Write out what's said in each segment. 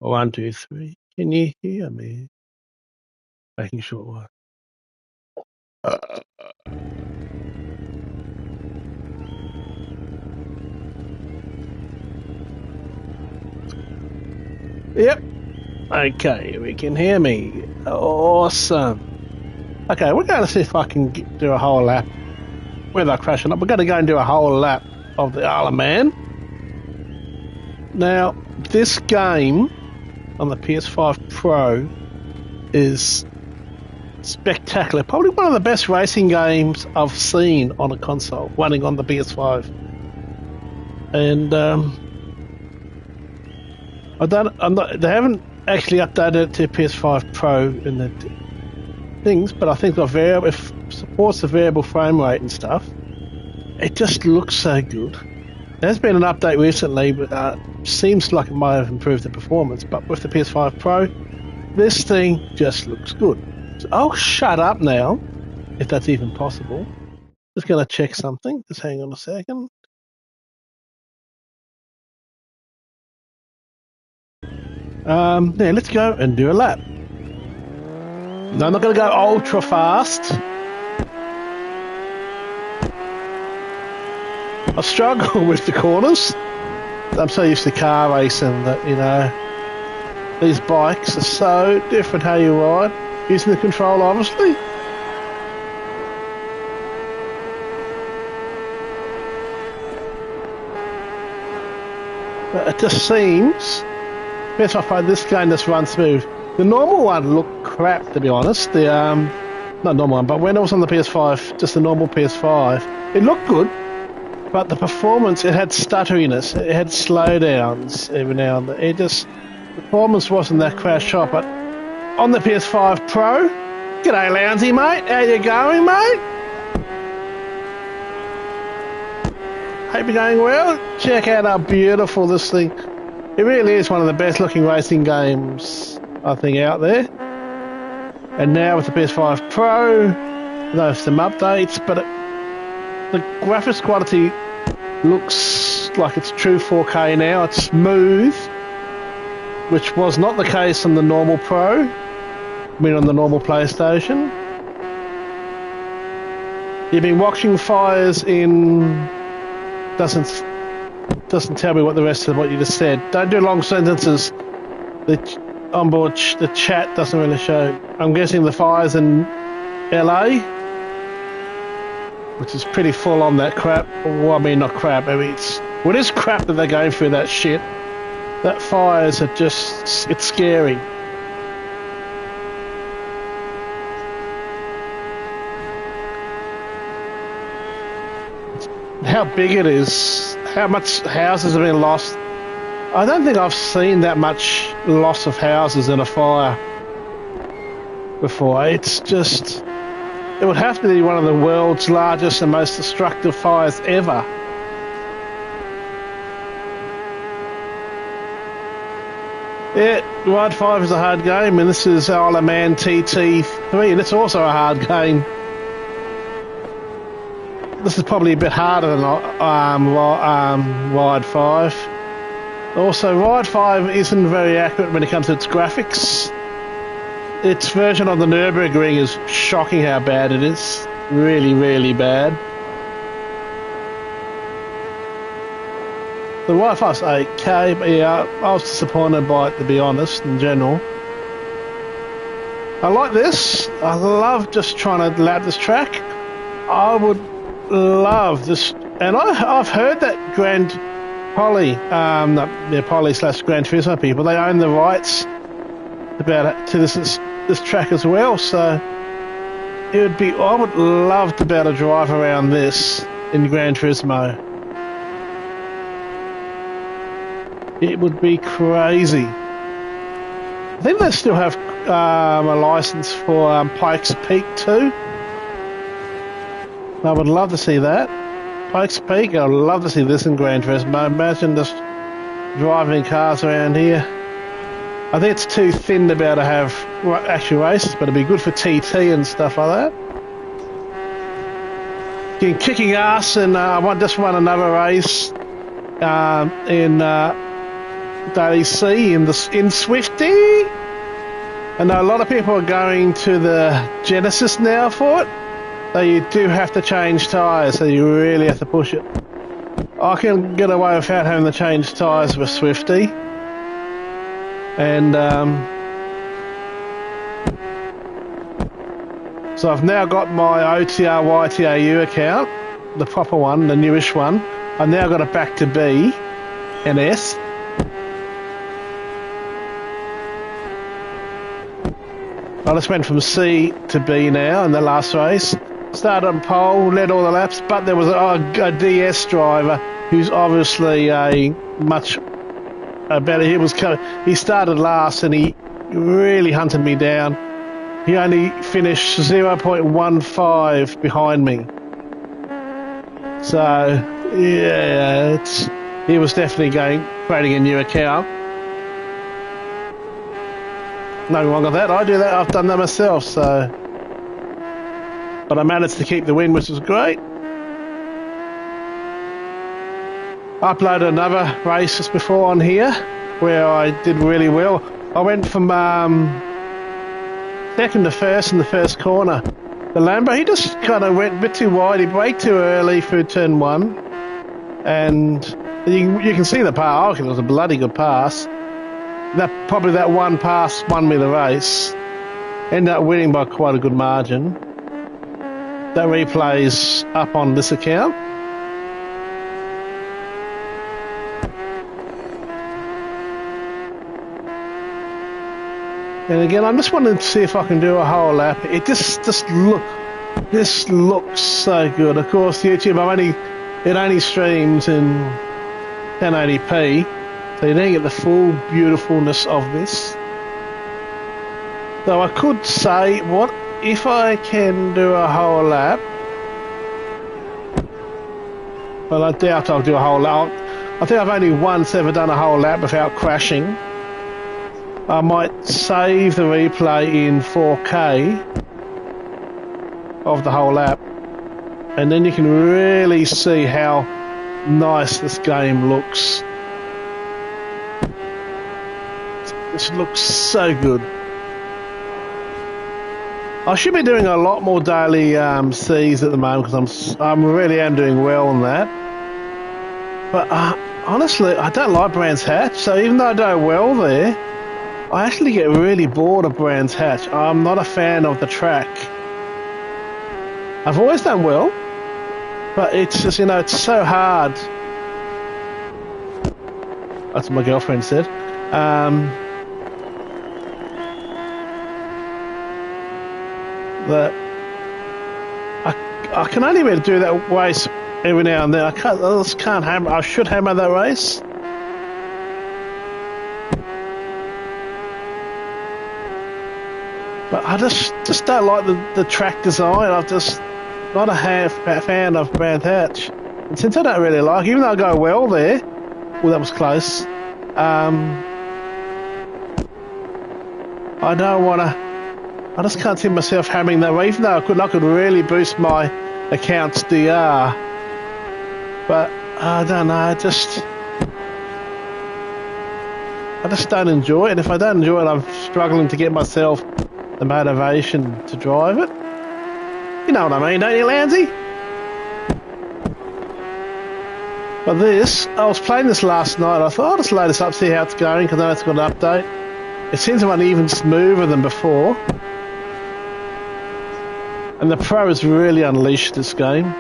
One, two, three. Can you hear me? Making sure. Yep. Okay, we can hear me. Awesome. Okay, we're going to see if I can do a whole lap without crashing up. We're going to go and do a whole lap of the Isle of Man. Now, this game on the PS5 Pro is spectacular. Probably one of the best racing games I've seen on a console running on the PS5. And they haven't actually updated it to PS5 Pro in the things, but I think it supports the variable frame rate and stuff. It just looks so good. There's been an update recently, but seems like it might have improved the performance. But with the PS5 Pro, this thing just looks good. So I'll shut up now, if that's even possible. Just going to check something. Just hang on a second. Yeah, let's go and do a lap. No, I'm not going to go ultra fast. I struggle with the corners. I'm so used to car racing that, you know, these bikes are so different how you ride. Using the control, obviously. But it just seems... Best I find this game just runs smooth. The normal one looked crap, to be honest. The not normal one, but when it was on the PS5, just the normal PS5, it looked good. But the performance, it had stutteriness, it had slowdowns every now and then. The performance wasn't that crash hot. But on the PS5 Pro, g'day Lounsey, mate. How you going, mate? Hope you're going well. Check out how beautiful this thing. It really is one of the best looking racing games, I think, out there. And now with the PS5 Pro, there's some updates, but the graphics quality looks like it's true 4K now. It's smooth, which was not the case on the normal Pro. I mean, on the normal PlayStation. You've been watching fires in... Doesn't tell me what the rest of what you just said. Don't do long sentences. The chat doesn't really show. I'm guessing the fires in LA, which is pretty full on that crap. Well, I mean, not crap. I mean, it is crap that they're going through that shit. That fires are just, it's scary. How big it is. How much houses have been lost. I don't think I've seen that much loss of houses in a fire before. It's just... It would have to be one of the world's largest and most destructive fires ever. Yeah, Ride 5 is a hard game, and this is Isle of Man TT3, and it's also a hard game. This is probably a bit harder than Ride 5. Also, Ride 5 isn't very accurate when it comes to its graphics. Its version of the Nürburgring is shocking how bad it is. Really, really bad. The Ride 5's okay, but yeah, I was disappointed by it, to be honest, in general. I like this. I love just trying to lap this track. I would love this, and I've heard that Poly / Gran Turismo people, they own the rights to this track as well. So it would be, I would love to be able to drive around this in Gran Turismo. It would be crazy. I think they still have a license for Pikes Peak too. I would love to see that. Pikes Peak, I'd love to see this in Gran Turismo. Imagine just driving cars around here. I think it's too thin to be able to have actual races, but it'd be good for TT and stuff like that. Kicking ass, and I want just run another race in daily C in Swifty. I know a lot of people are going to the Genesis now for it. So you do have to change tyres, so you really have to push it. I can get away without having to change tyres with Swifty. And so I've now got my OTR YTAU account, the proper one, the newish one. I've now got it back to B and S. I just went from C to B now in the last race. Started on pole, led all the laps, but there was a DS driver who's obviously a much better. He started last and he really hunted me down. He only finished 0.15 behind me. So yeah, he was definitely creating a new account. Nothing wrong with that. I do that. I've done that myself. So. But I managed to keep the win, which was great. I uploaded another race just before on here where I did really well. I went from second to first in the first corner. The Lambo, he just kind of went a bit too wide. He braked too early through turn one. And you can see the pass. I reckon it was a bloody good pass. Probably that one pass won me the race. Ended up winning by quite a good margin. That replay's up on this account. And again, I'm just wanting to see if I can do a whole lap. It this looks so good. Of course, YouTube, it only streams in 1080p, so you don't get the full beautifulness of this. So I could say, what if I can do a whole lap? Well, I doubt I'll do a whole lap. I think I've only once ever done a whole lap without crashing. I might save the replay in 4K of the whole lap, and then you can really see how nice this game looks. This looks so good. I should be doing a lot more daily C's at the moment because I'm really am doing well on that. But honestly, I don't like Brands Hatch, so even though I do well there, I actually get really bored of Brands Hatch. I'm not a fan of the track. I've always done well, but it's just, it's so hard. That's what my girlfriend said. That I can only really do that race every now and then. I just can't hammer. I should hammer that race. But I just don't like the track design. I'm just not a fan of Brands Hatch. And since I don't really like, even though I go well there, well, that was close. I don't want to. I just can't see myself hammering that way, even though I could really boost my account's DR. But I don't know, I just don't enjoy it. And if I don't enjoy it, I'm struggling to get myself the motivation to drive it. You know what I mean, don't you, Landsy? But I was playing this last night. I thought I'll just load this up, see how it's going, because I know it's got an update. It seems to run even smoother than before. And the Pro has really unleashed this game.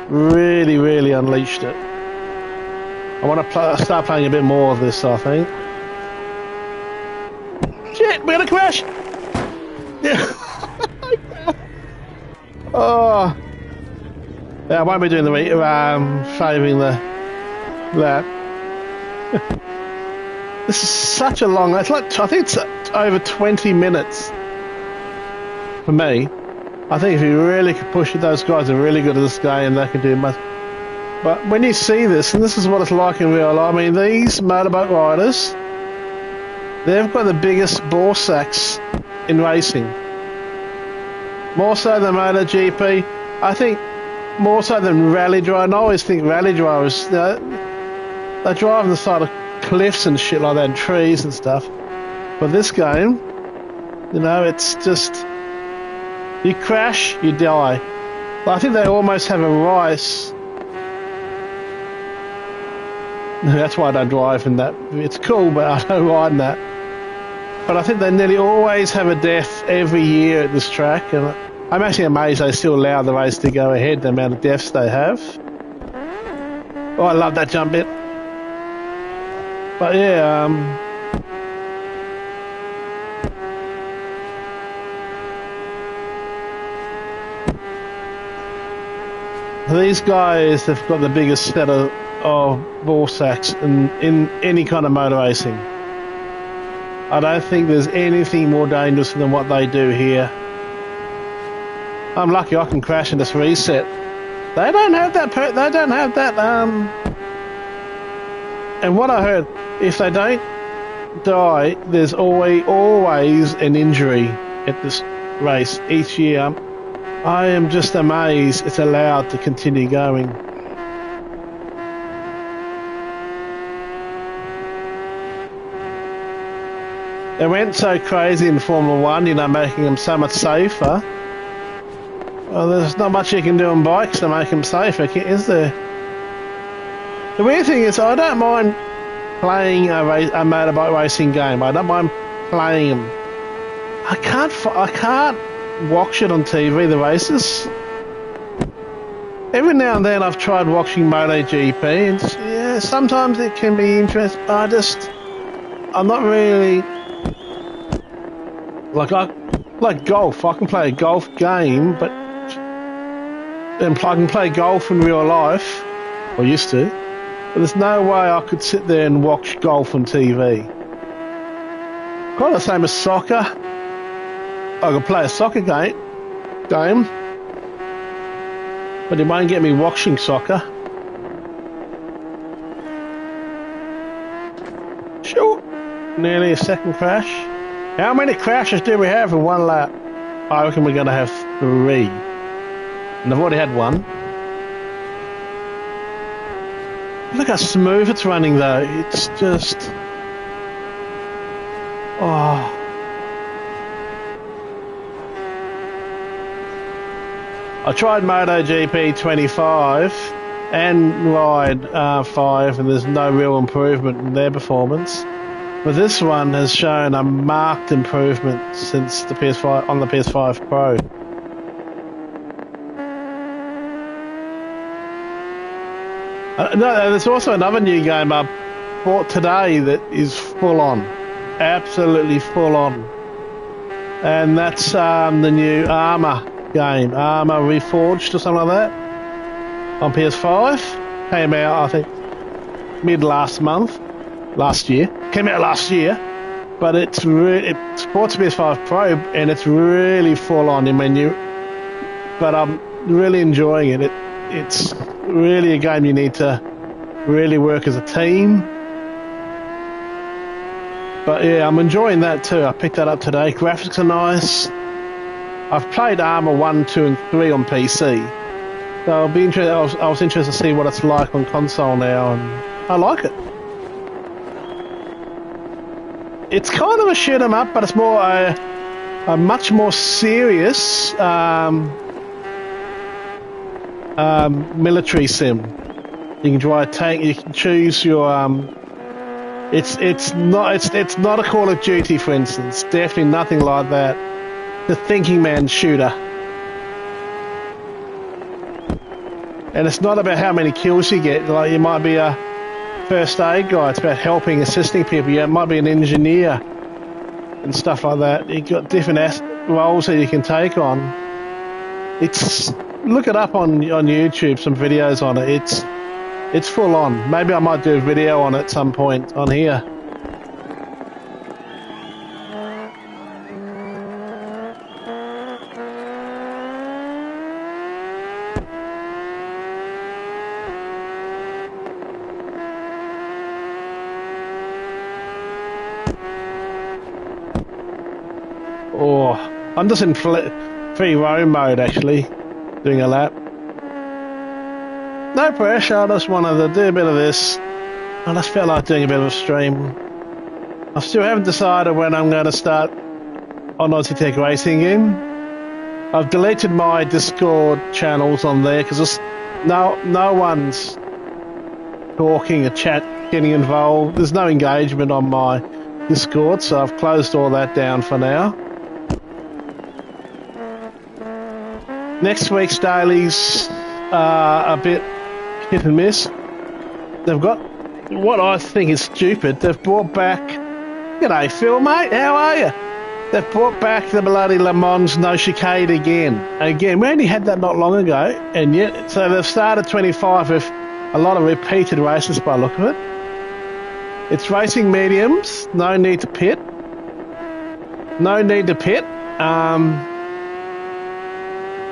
Really, really unleashed it. I want to start playing a bit more of this, I think. Shit, we're gonna crash! Yeah. Oh. Yeah, I won't be doing the saving the lap. This is such a long. It's like, I think it's over 20 minutes. For me, I think if you really could push it, those guys are really good at this game and they can do much. But when you see this, and this is what it's like in real life, I mean, these motorbike riders, they've got the biggest ball sacks in racing. More so than MotoGP. I think more so than rally driving. I always think rally drivers, they drive on the side of cliffs and shit like that, and trees and stuff. But this game, you know, it's just you crash, you die. I think they almost have a rice. That's why I don't drive in that. It's cool, but I don't ride in that. But I think they nearly always have a death every year at this track, and I'm actually amazed they still allow the race to go ahead, the amount of deaths they have. Oh, I love that jump bit. But yeah, these guys have got the biggest set of ball sacks in any kind of motor racing. I don't think there's anything more dangerous than what they do here. I'm lucky I can crash and just reset. They don't have that. They don't have that. And what I heard, if they don't die, there's always an injury at this race each year. I am just amazed it's allowed to continue going. They went so crazy in Formula 1, you know, making them so much safer. Well, there's not much you can do on bikes to make them safer, is there? The weird thing is, I don't mind playing a motorbike racing game. I don't mind playing them. I can't watch it on TV, the races. Every now and then I've tried watching MotoGP, and yeah, sometimes it can be interesting, but I'm not really... Like golf, I can play a golf game, but I can play golf in real life, or used to, but there's no way I could sit there and watch golf on TV. Kind of the same as soccer. I could play a soccer game, but it won't get me watching soccer. Sure, nearly a second crash. How many crashes do we have in one lap? I reckon we're going to have 3. And I've already had 1. Look how smooth it's running though. It's just... Oh. I tried MotoGP 25 and Ride 5, and there's no real improvement in their performance. But this one has shown a marked improvement since the PS5 on the Ps5pro. No, there's also another new game I bought today that is full on, absolutely full on, and that's the new Armour game, Armour Reforged or something like that, on PS5. Came out, I think, last year. Came out last year, but it supports Ps5pro, and it's really full on in menu. But I'm really enjoying it. It's really a game you need to really work as a team. But yeah, I'm enjoying that too. I picked that up today. Graphics are nice. I've played Armour 1, 2 and 3 on PC. So I'll be interested. I was interested to see what it's like on console now, and I like it. It's kind of a shoot 'em up, but it's more a much more serious military sim. You can drive a tank. You can choose your It's not a Call of Duty, for instance. Definitely nothing like that. The thinking man shooter. And it's not about how many kills you get. Like, you might be a first aid guy. It's about helping, assisting people. You might be an engineer and stuff like that. You've got different roles that you can take on. Look it up on YouTube, some videos on it. It's full on. Maybe I might do a video on it at some point on here. Oh, I'm just in free roam mode actually, doing a lap. No pressure, I just wanted to do a bit of this. I just felt like doing a bit of a stream. I still haven't decided when I'm going to start on Aussie Tech Racing again. I've deleted my Discord channels on there because no one's talking, a chat, getting involved. There's no engagement on my Discord, so I've closed all that down for now. Next week's dailies are a bit hit and miss. They've got what I think is stupid. They've brought back... G'day, Phil, mate. How are you? They've brought back the bloody Le Mans No Chicane again. Again, we only had that not long ago, and yet... So they've started 25 with a lot of repeated races by the look of it. It's racing mediums. No need to pit. No need to pit.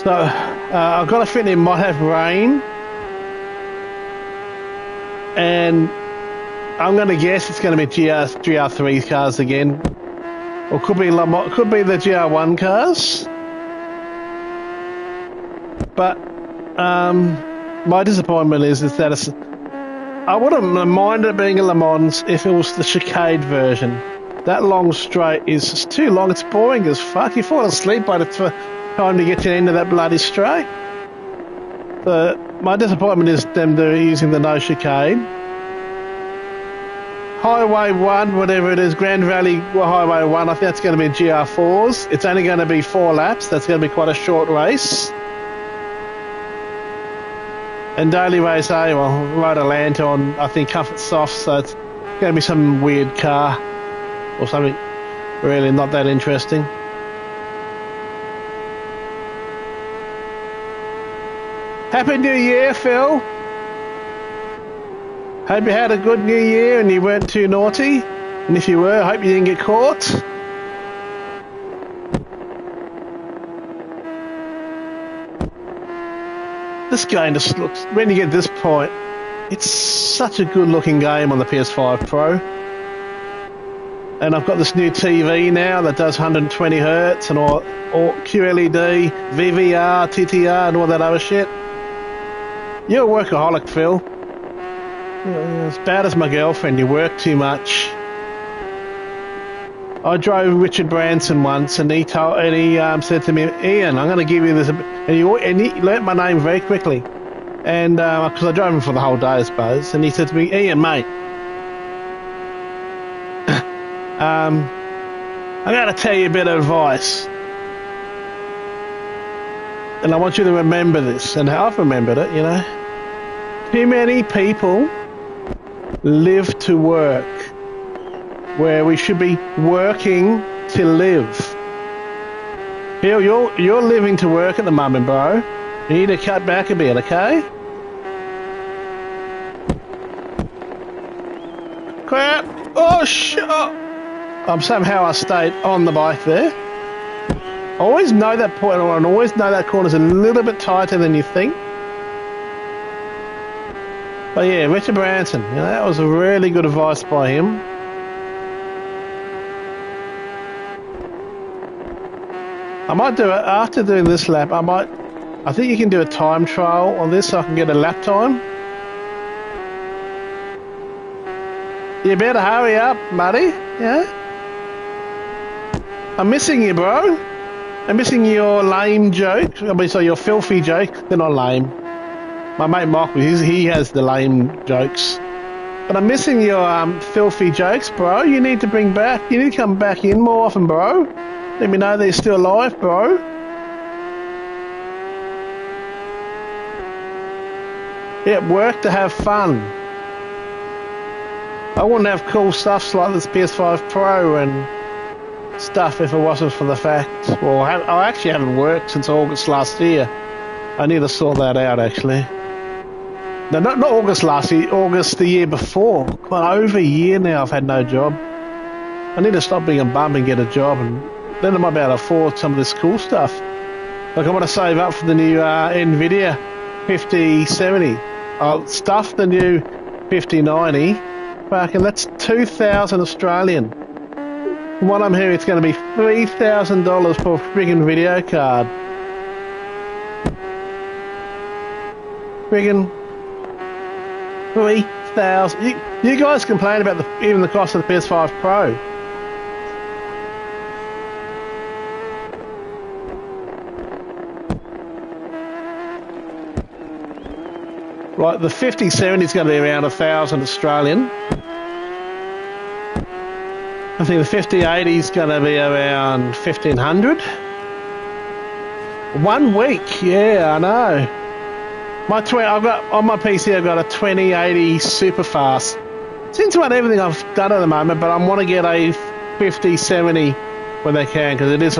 So I've got a feeling it might have rain. And I'm going to guess it's going to be GR3 cars again. Or could be the GR1 cars. But my disappointment is that it's... I wouldn't have minded it being a Le Mans if it was the chicane version. That long straight is just too long. It's boring as fuck. You fall asleep by the time to get to the end of that bloody straight. My disappointment is them using the no chicane. Highway 1, whatever it is, Grand Valley Highway 1, I think that's going to be GR4s. It's only going to be 4 laps. That's going to be quite a short race. And Daily Race A, well, rode a Lanton, I think Comfort Soft, so it's going to be some weird car or something really not that interesting. Happy New Year, Phil. Hope you had a good New Year and you weren't too naughty. And if you were, I hope you didn't get caught. This game just looks, when you get to this point, it's such a good looking game on the PS5 Pro. And I've got this new TV now that does 120 Hz and all QLED, VVR, TTR and all that other shit. You're a workaholic, Phil. You're as bad as my girlfriend, you work too much. I drove Richard Branson once and he said to me, Ian, I'm going to give you this, and he learnt my name very quickly. And because I drove him for the whole day, I suppose, and he said to me, Ian, mate, I'm going to tell you a bit of advice. And I want you to remember this, and I've remembered it, you know. Too many people live to work, where we should be working to live. Phil, you're living to work at the moment, bro. You need to cut back a bit, okay? Crap! Oh, shit! Somehow I stayed on the bike there. I always know that point, and always know that corner's a little bit tighter than you think. But yeah, Richard Branson, you know, that was a really good advice by him. I might do it after doing this lap. I think you can do a time trial on this so I can get a lap time. You better hurry up, buddy. Yeah? I'm missing you, bro. I'm missing your lame joke. I mean, so your filthy joke. They're not lame. My mate Mark, he has the lame jokes. But I'm missing your filthy jokes, bro. You need to come back in more often, bro. Let me know that you're still alive, bro. Yeah, work to have fun. I wouldn't have cool stuff like this PS5 Pro and stuff if it wasn't for the fact... Well, I actually haven't worked since August last year. I need to sort that out, actually. No, not August last year, August the year before. God, over a year now I've had no job. I need to stop being a bum and get a job, and then I might be able to afford some of this cool stuff. Like I want to save up for the new NVIDIA 5070. I'll stuff the new 5090. Fucking, that's 2,000 Australian. From what I'm hearing, it's going to be $3,000 for a friggin' video card. Friggin' $5,000. You guys complain about even the cost of the PS5 Pro. Right, the 5070 is going to be around 1,000 Australian. I think the 5080 is going to be around 1,500. 1 week, yeah, I know. I've got on my PC. I've got a 2080 super fast. Seems about everything I've done at the moment, but I want to get a 5070 when they can, because it is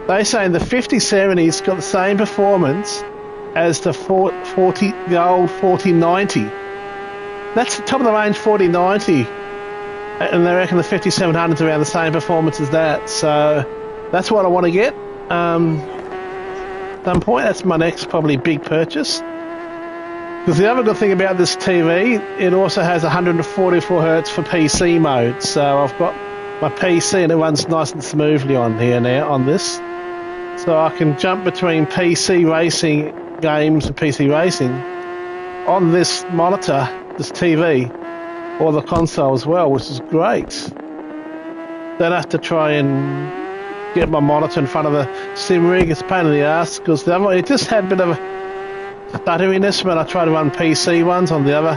they say the 5070's got the same performance as the the old 4090. That's the top of the range 4090, and they reckon the 5700's around the same performance as that. So that's what I want to get. At some point, that's my next probably big purchase. Because the other good thing about this TV, it also has 144 hertz for PC mode. So I've got my PC and it runs nice and smoothly on here now on this. So I can jump between PC racing games and PC racing on this monitor, this TV, or the console as well, which is great. Don't have to try and get my monitor in front of the sim rig. It's a pain in the ass because it just had a bit of a stutteriness when I tried to run PC ones on the other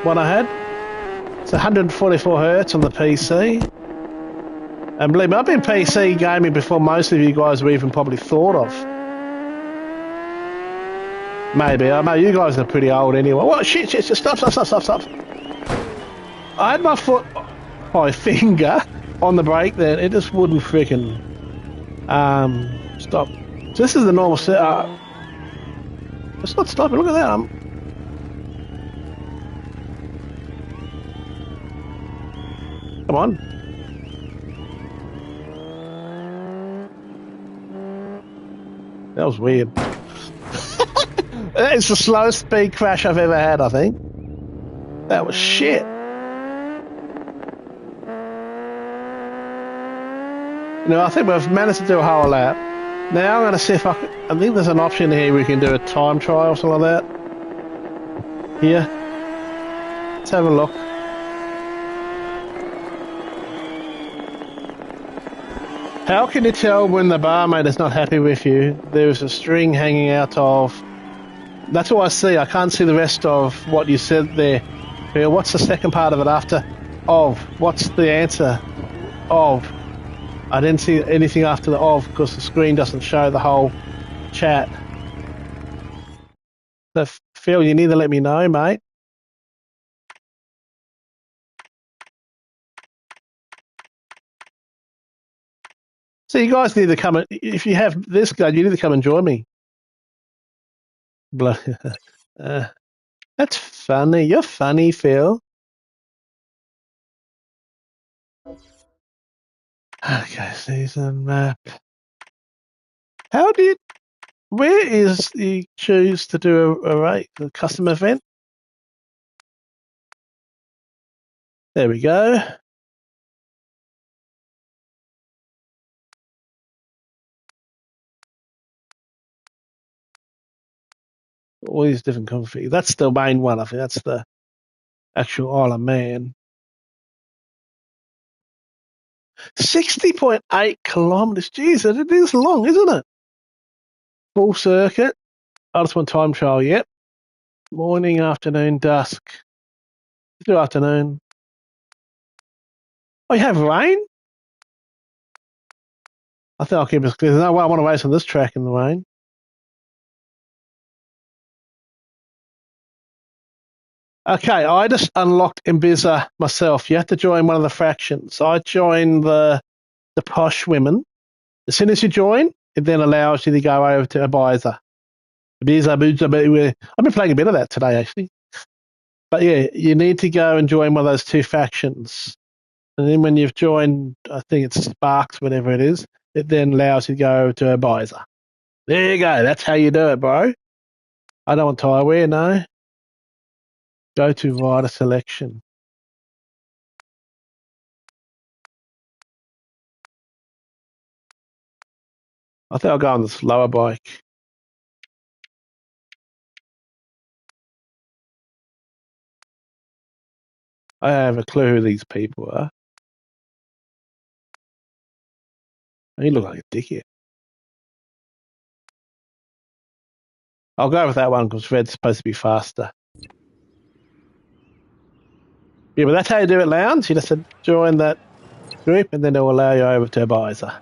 one I had. It's 144 hertz on the PC. And believe me, I've been PC gaming before most of you guys were even probably thought of. Maybe. I know you guys are pretty old anyway. What? Shit, stop. I had my finger on the brake then. It just wouldn't freaking stop. So this is the normal set. It's not stopping. Look at that. Come on. That was weird. It's the slowest speed crash I've ever had, I think. That was shit. I think we've managed to do a whole lap. Now I'm going to see if I think there's an option here we can do a time trial or something like that. Here. Let's have a look. How can you tell when the barmaid is not happy with you? There's a string hanging out of... That's all I see. I can't see the rest of what you said there. Phil, what's the second part of it after of? What's the answer? Of. I didn't see anything after the of because the screen doesn't show the whole chat. So, Phil, you need to let me know, mate. So you guys need to come, if you have this gun, you need to come and join me. That's funny. You're funny, Phil. Okay, season map. Where is you choose to do a custom event? There we go. All these different config. That's the main one. I think that's the actual Isle of Man. 60.8 kilometers. Jeez, it is long, isn't it? Full circuit. I just want time trial. Yep. Morning, afternoon, dusk. Do afternoon. Oh, you have rain? I think I'll keep it clear. There's no way I want to race on this track in the rain. Okay, I just unlocked Ibiza myself. You have to join one of the factions. I joined the posh women. As soon as you join, it then allows you to go over to Ibiza. I've been playing a bit of that today, actually. But yeah, you need to go and join one of those two factions. And then when you've joined, I think it's Sparks, whatever it is, it then allows you to go to Ibiza. There you go. That's how you do it, bro. I don't want tyre wear, no. Go to rider selection. I think I'll go on the slower bike. I have a clue who these people are. He look like a dickhead. I'll go with that one because Red's supposed to be faster. Yeah, but that's how you do it, Lounge. You just join that group and then they'll allow you over to advisor.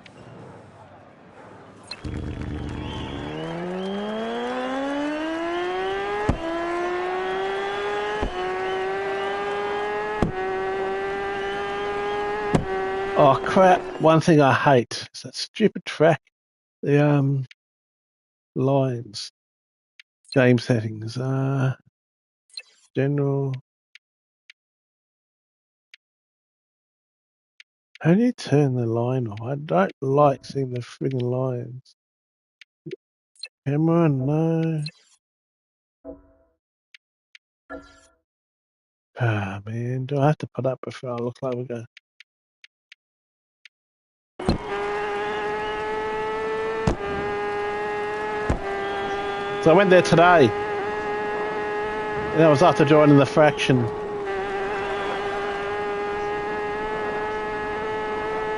Oh crap! One thing I hate is that stupid track. The lines. Game settings. General. How do you turn the line off? I don't like seeing the friggin' lines. Camera, no. Ah, man, do I have to put up before I look like we go? So I went there today. And I was after joining the fraction.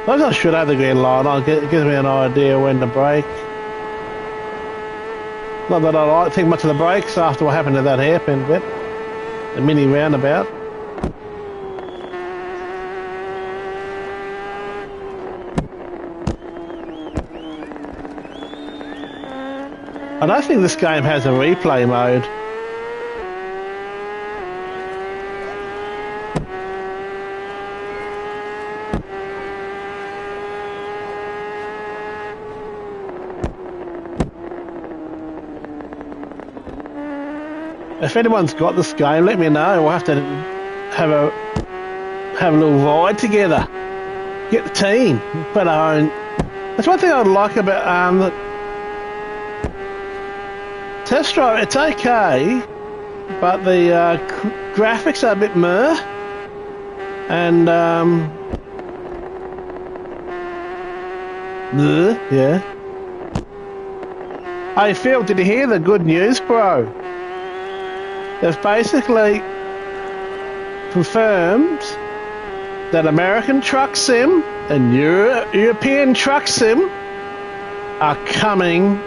I should have the green light. It gives me an idea when to brake. Not that I like think much of the brakes after what happened to that hairpin bit. The mini roundabout. I don't think this game has a replay mode. If anyone's got this game, let me know. We'll have to have a little ride together. Get the team, put our own. That's one thing I like about the test drive. It's okay, but the graphics are a bit meh, and yeah. Hey Phil, did you hear the good news, bro? They've basically confirmed that American Truck Sim and European Truck Sim are coming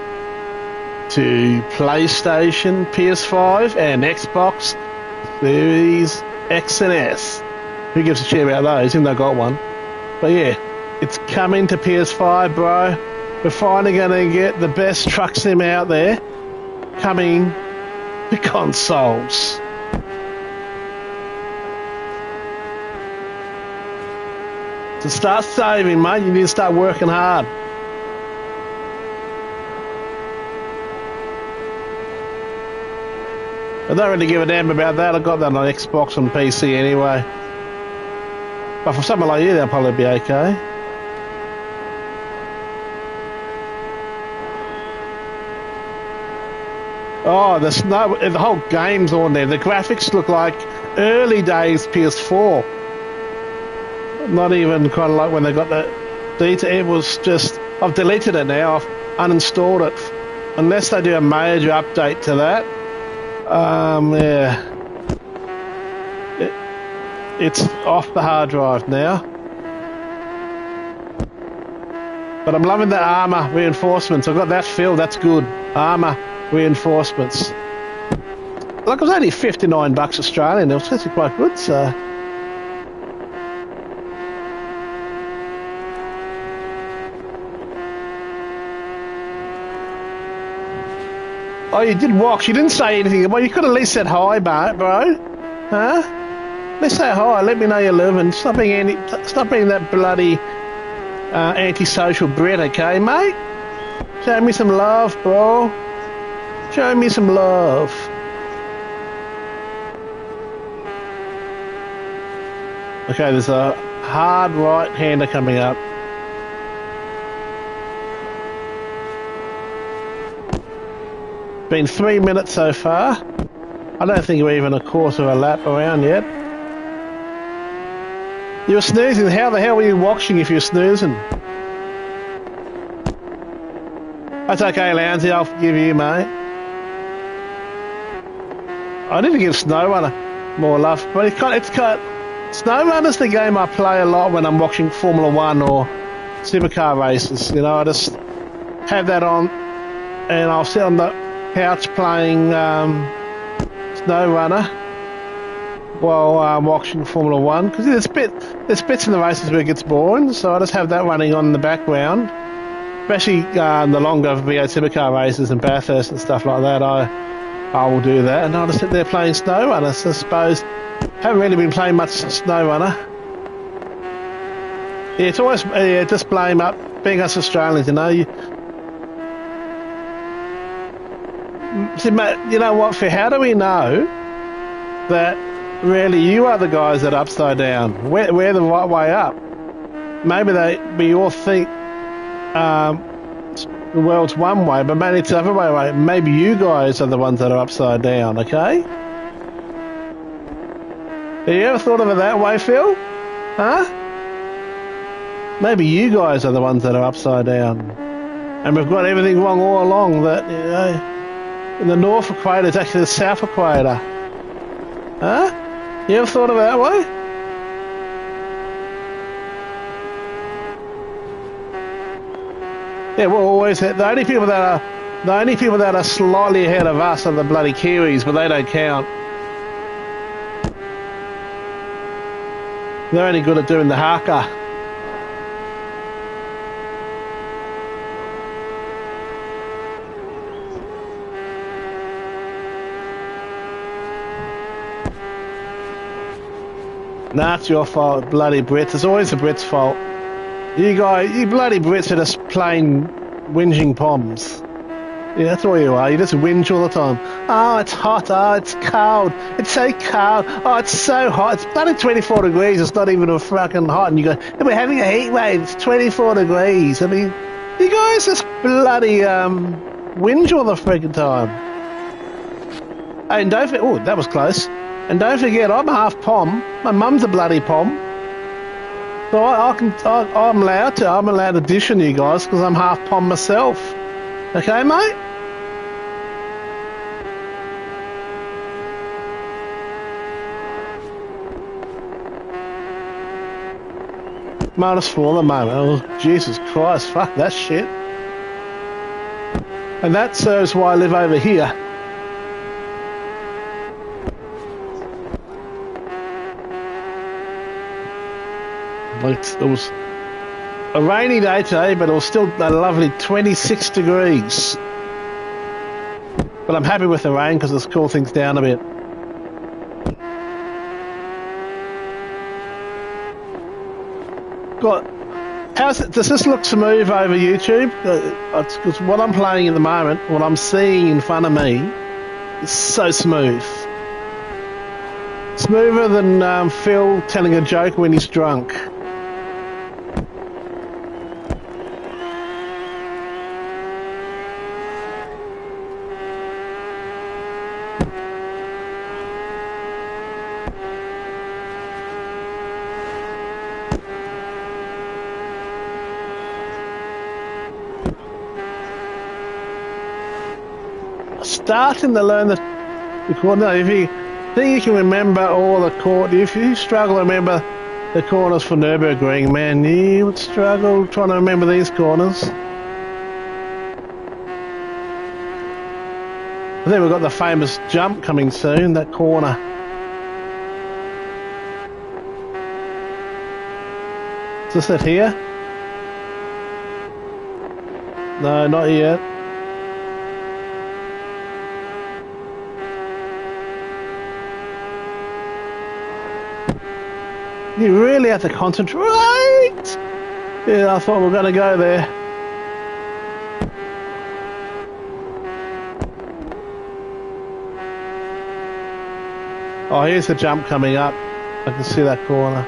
to PlayStation, PS5 and Xbox Series X and S. Who gives a shit about those? Even though I got one. But yeah, it's coming to PS5, bro. We're finally going to get the best truck sim out there coming to consoles. To start saving, mate, you need to start working hard. I don't really give a damn about that. I got that on Xbox and PC anyway. But for someone like you, they'll probably be okay. Oh, the whole game's on there. The graphics look like early days PS4. Not even kind of like when they got the detail. It was just, I've deleted it now. I've uninstalled it. Unless they do a major update to that. Yeah. It's off the hard drive now. But I'm loving the armor reinforcements. I've got that feel. That's good. Armor reinforcements. Like it was only $59 Australian. It was actually quite good. So. Oh, you did walk. You didn't say anything. Well, you could at least said hi, bro. Huh? Let's say hi. Let me know you're living. Stop being that bloody antisocial Brit, okay, mate? Show me some love, bro. Show me some love. Okay, there's a hard right-hander coming up. Been 3 minutes so far. I don't think we're even a quarter of a lap around yet. You were snoozing. How the hell were you watching if you're snoozing? That's okay, Lounsey. I'll forgive you, mate. I need to give Snow one more love, but it's got SnowRunner's the game I play a lot when I'm watching Formula One or supercar races. You know, I just have that on, and I'll sit on the couch playing SnowRunner while I'm watching Formula One, because there's bits in the races where it gets boring, so I just have that running on in the background. Especially the longer V8 supercar races and Bathurst and stuff like that, I will do that, and I'll just sit there playing SnowRunner. So I suppose haven't really been playing much SnowRunner. Yeah, it's always just blame up being us Australians, you know. See, mate, you know what, Phil, how do we know that really you are the guys that are upside down? We're the right way up. Maybe we all think the world's one way, but maybe it's the other way around. Maybe you guys are the ones that are upside down, okay? Have you ever thought of it that way, Phil? Huh? Maybe you guys are the ones that are upside down. And we've got everything wrong all along, that, you know, the North Equator is actually the South Equator. Huh? You ever thought of it that way? Yeah, we're always the only people that are slightly ahead of us are the bloody Kiwis, but they don't count. They're only good at doing the haka. Nah, it's your fault, bloody Brits. It's always the Brits' fault. You bloody Brits are just plain whinging poms. Yeah, that's all you are. You just whinge all the time. Oh, it's hot. Oh, it's cold. It's so cold. Oh, it's so hot. It's bloody 24 degrees. It's not even a fucking hot. And you go, we're having a heat wave. It's 24 degrees. I mean, you guys just bloody whinge all the freaking time. And don't forget, oh, that was close. And don't forget, I'm half Pom. My mum's a bloody Pom. So I'm allowed to dish on you guys because I'm half Pom myself. Okay, mate? -4 at the moment. Oh, Jesus Christ, fuck that shit. And that serves why I live over here. It was a rainy day today, but it was still a lovely 26 degrees. But I'm happy with the rain because it's cooled things down a bit. Does this look smooth over YouTube? Because what I'm playing at the moment, what I'm seeing in front of me, is so smooth. Smoother than Phil telling a joke when he's drunk. Starting to learn the corner. If you think you can remember all the if you struggle to remember the corners for Nürburgring, man, you would struggle trying to remember these corners. I think we've got the famous jump coming soon, that corner. Is this it here? No, not yet. You really have to concentrate. Yeah, I thought we were going to go there. Oh, here's the jump coming up. I can see that corner.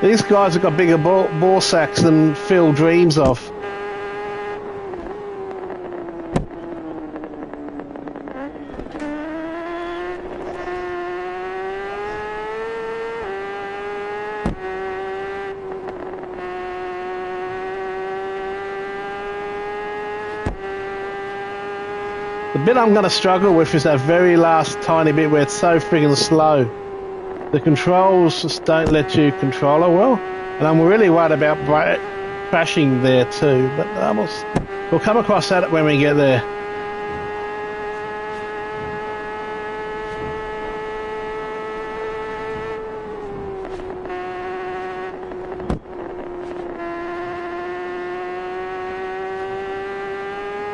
These guys have got bigger ball sacks than Phil dreams of. The bit I'm going to struggle with is that very last tiny bit where it's so friggin' slow. The controls just don't let you control it well, and I'm really worried about crashing there too, but we'll come across that when we get there.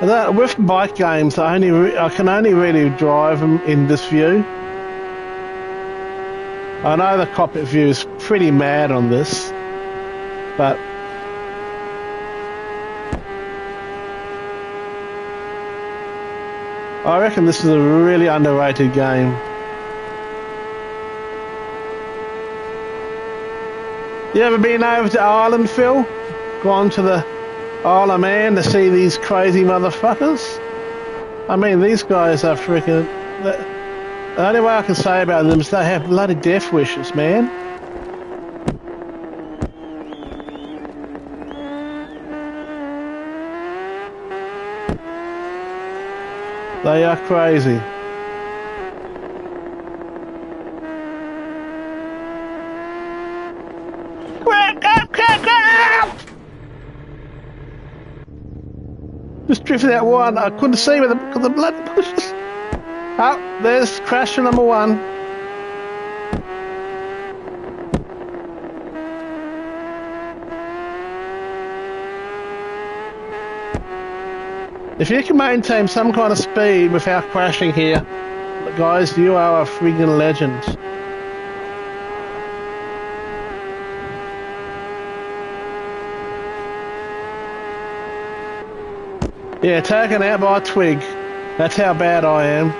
And with bike games, I can only really drive them in this view. I know the cockpit view is pretty mad on this, but I reckon this is a really underrated game. You ever been over to Ireland, Phil? Gone to the Isle of Man to see these crazy motherfuckers? I mean, these guys are freaking... The only way I can say about them is they have bloody death wishes, man. They are crazy. Just drifted out one. I couldn't see with the blood pushes. Oh, there's crasher number one. If you can maintain some kind of speed without crashing here, guys, you are a friggin' legend. Yeah, taken out by a twig. That's how bad I am.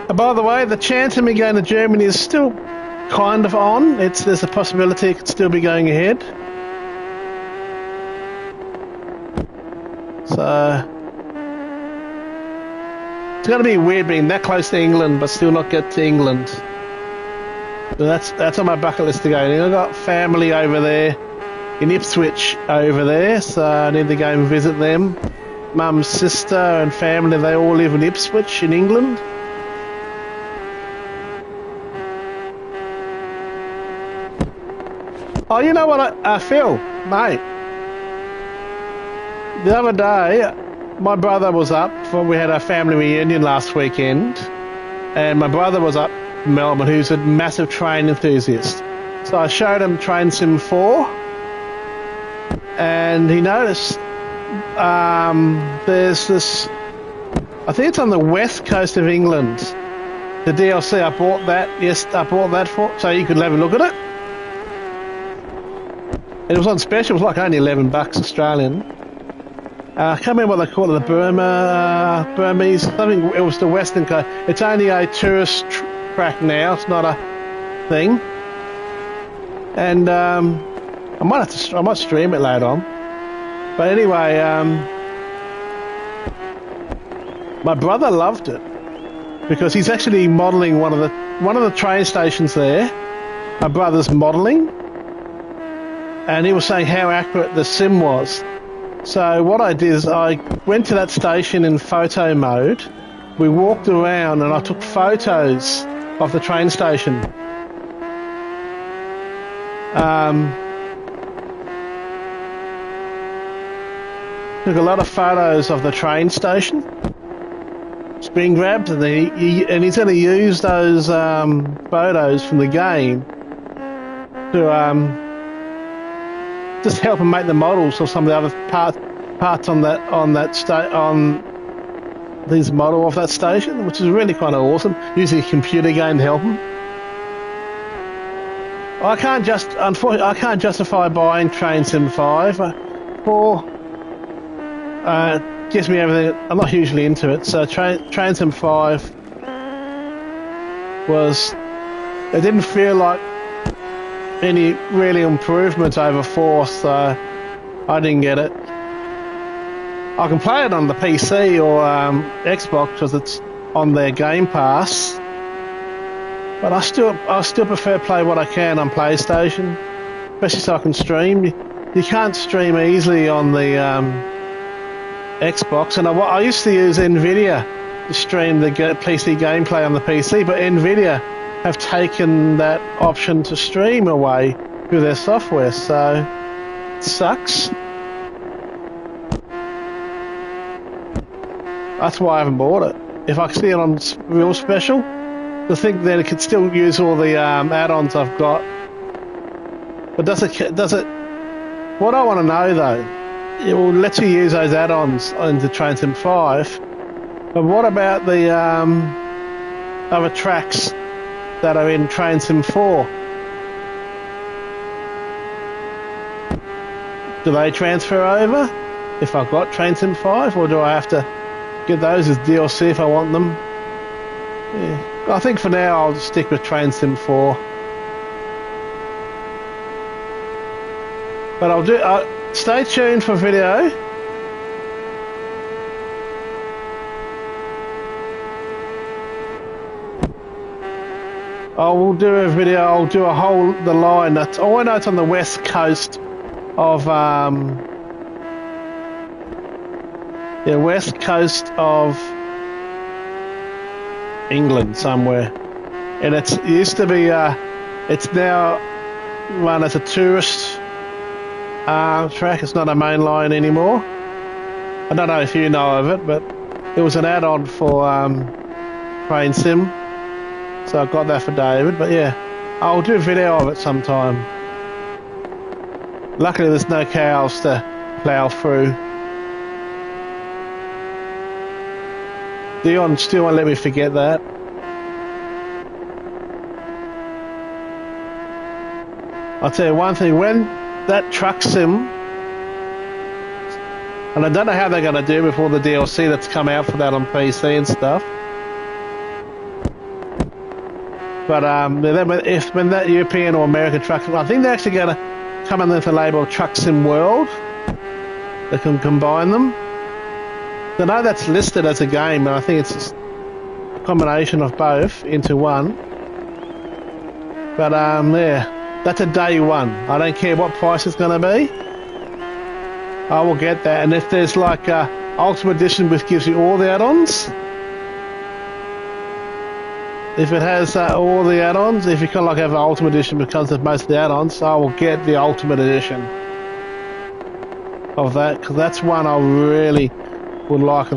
And by the way, the chance of me going to Germany is still kind of on. There's a possibility it could still be going ahead. So it's going to be weird being that close to England but still not get to England. So that's on my bucket list to go. I've got family over there in Ipswich over there, so I need to go and visit them. Mum's sister and family, they all live in Ipswich in England. Oh, you know what I feel, mate? The other day, my brother was up, we had our family reunion last weekend, and my brother was up in Melbourne, who's a massive train enthusiast. So I showed him Train Sim 4, and he noticed there's this, I think it's on the west coast of England, the DLC. I bought that for, so you could have a look at it. It was on special. It was like only $11 Australian. I can't remember what they call it. The Burmese. Something. It was the Western coast. It's only a tourist track now. It's not a thing. And I might stream it later on. But anyway, my brother loved it because he's actually modelling one of the train stations there. My brother's modelling. And he was saying how accurate the sim was. So what I did is I went to that station in photo mode. We walked around and I took photos of the train station. Took a lot of photos of the train station. It's been grabbed, and he's going to use those photos from the game to just help him make the models of some of the other parts on this model of that station, which is really kind of awesome. Using a computer game to help him. Unfortunately, I can't justify buying Train Sim 5 gives me everything. I'm not hugely into it, so Train Sim 5 it didn't feel like any really improvements over 4, so I didn't get it. I can play it on the PC or Xbox because it's on their Game Pass, but I still prefer to play what I can on PlayStation, especially so I can stream. You can't stream easily on the Xbox, and I used to use Nvidia to stream the PC gameplay on the PC, but Nvidia have taken that option to stream away through their software, so it sucks. That's why I haven't bought it. If I could see it on real special, I think that it could still use all the add-ons I've got. But does it? What I want to know though, it will let you use those add-ons into Train Sim 5. But what about the other tracks that are in Train Sim 4? Do they transfer over if I've got Train Sim 5, or do I have to get those as DLC if I want them? Yeah. I think for now I'll stick with Train Sim 4. But I'll do. Stay tuned for video. I will do a video. I'll do a whole the line. That's. Oh, I know it's on the west coast of west coast of England somewhere, and it used to be. It's now run as a tourist track. It's not a main line anymore. I don't know if you know of it, but it was an add-on for Train Sim, so I got that for David. But yeah, I'll do a video of it sometime. Luckily there's no cows to plough through. Dion still won't let me forget that. I'll tell you one thing, when that truck sim, and I don't know how they're going to do with all the DLC that's come out for that on PC and stuff, but when that European or American truck, I think they're actually going to come under the label of Truck Sim World. They can combine them. I know that's listed as a game, and I think it's just a combination of both into one. But yeah, that's a day one. I don't care what price it's going to be. I will get that. And if there's like Ultimate Edition, which gives you all the add-ons, if it has all the add-ons, if you can like have an Ultimate Edition because of most of the add-ons, I will get the Ultimate Edition of that, because that's one I really would like.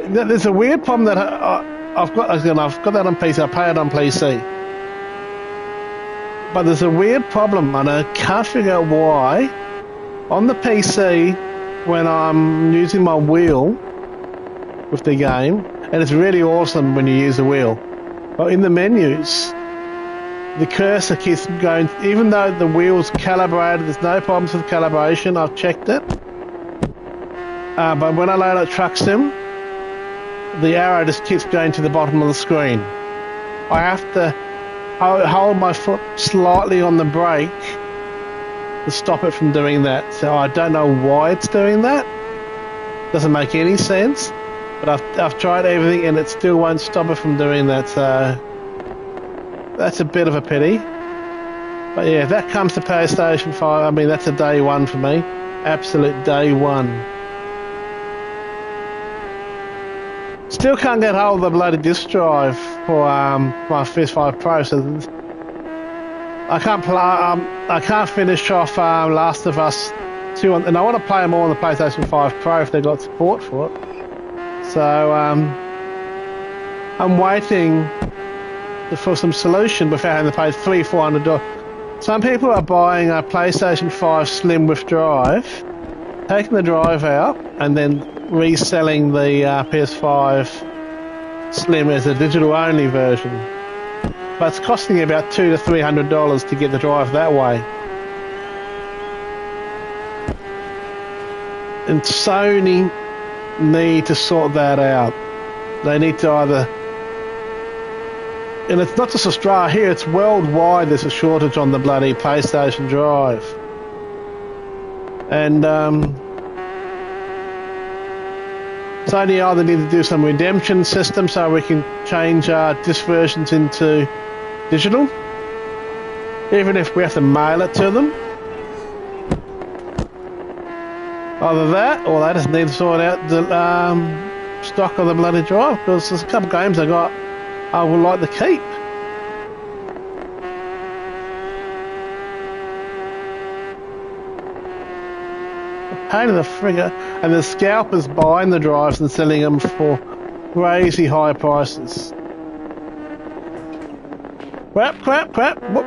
There's a weird problem that I've got that on PC. I pay it on PC, but there's a weird problem, and I can't figure out why. On the PC, when I'm using my wheel with the game, and it's really awesome when you use the wheel, but in the menus, the cursor keeps going, even though the wheel's calibrated, there's no problems with calibration, I've checked it. But when I load up Truck Sim, the arrow just keeps going to the bottom of the screen. I have to hold my foot slightly on the brake to stop it from doing that. So I don't know why it's doing that. Doesn't make any sense. But I've tried everything and it still won't stop it from doing that. So that's a bit of a pity. But yeah, if that comes to PlayStation 5, I mean, that's a day one for me. Absolute day one. Still can't get hold of the bloody disc drive for my Ps5pro, so I can't finish off Last of Us 2, and I want to play them all on the PlayStation 5 Pro if they've got support for it. So I'm waiting for some solution before having to pay $300-400. Some people are buying a PlayStation 5 Slim with drive, taking the drive out, and then reselling the PS5 Slim as a digital-only version. But it's costing about $200 to $300 to get the drive that way. And Sony need to sort that out. They need to either... And it's not just Australia here, it's worldwide there's a shortage on the bloody PlayStation drive. And Sony either need to do some redemption system so we can change disc versions into digital, even if we have to mail it to them. Either that, or they just need to sort out the stock of the bloody drive, because there's a couple of games I would like to keep. Pain in the frigger, and the scalpers buying the drives and selling them for crazy high prices. Crap. Whoop.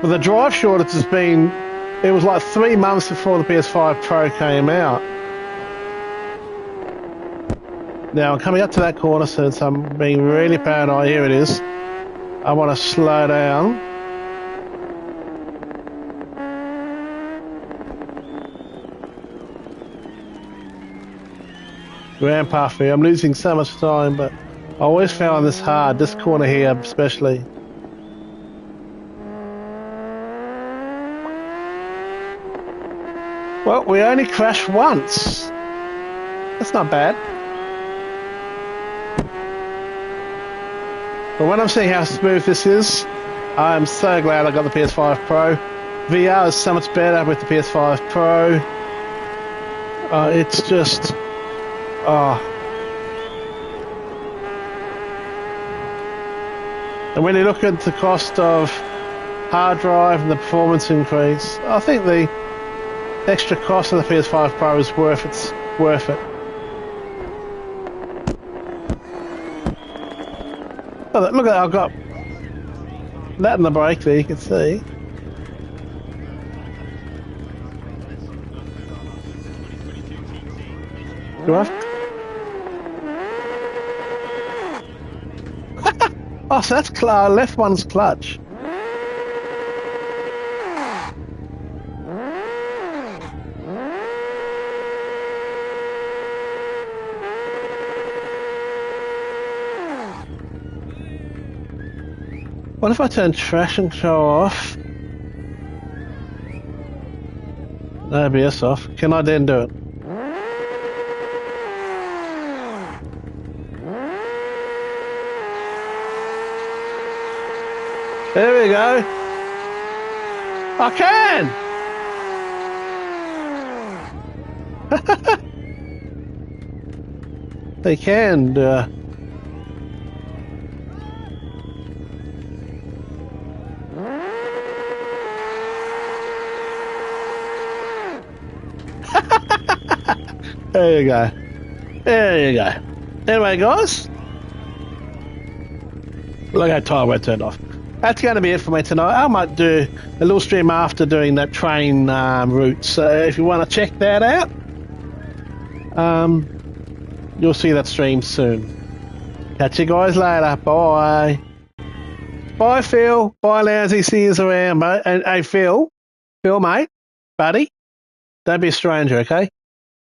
But the drive shortage has been, it was like 3 months before the PS5 Pro came out. Now I'm coming up to that corner since I'm being really paranoid. Here it is. I want to slow down. Grandpa Fair. I'm losing so much time, but I always found this hard, this corner here especially. Well, we only crashed once. That's not bad. But when I'm seeing how smooth this is, I'm so glad I got the PS5 Pro. VR is so much better with the PS5 Pro. It's just... And when you look at the cost of hard drive and the performance increase, I think the extra cost of the PS5 Pro is worth it. Look at that, I've got that in the brake there, you can see. Do I have... Oh, so that's left one's clutch. What if I turn traction control off? ABS off. Can I then do it? There we go. I can! They can. There you go. There you go. Anyway, guys. Look how tired we're turned off. That's going to be it for me tonight. I might do a little stream after doing that train route. So if you want to check that out, you'll see that stream soon. Catch you guys later. Bye. Bye, Phil. Bye, Lousy. See you around, mate. And hey, Phil, mate, buddy, don't be a stranger, okay?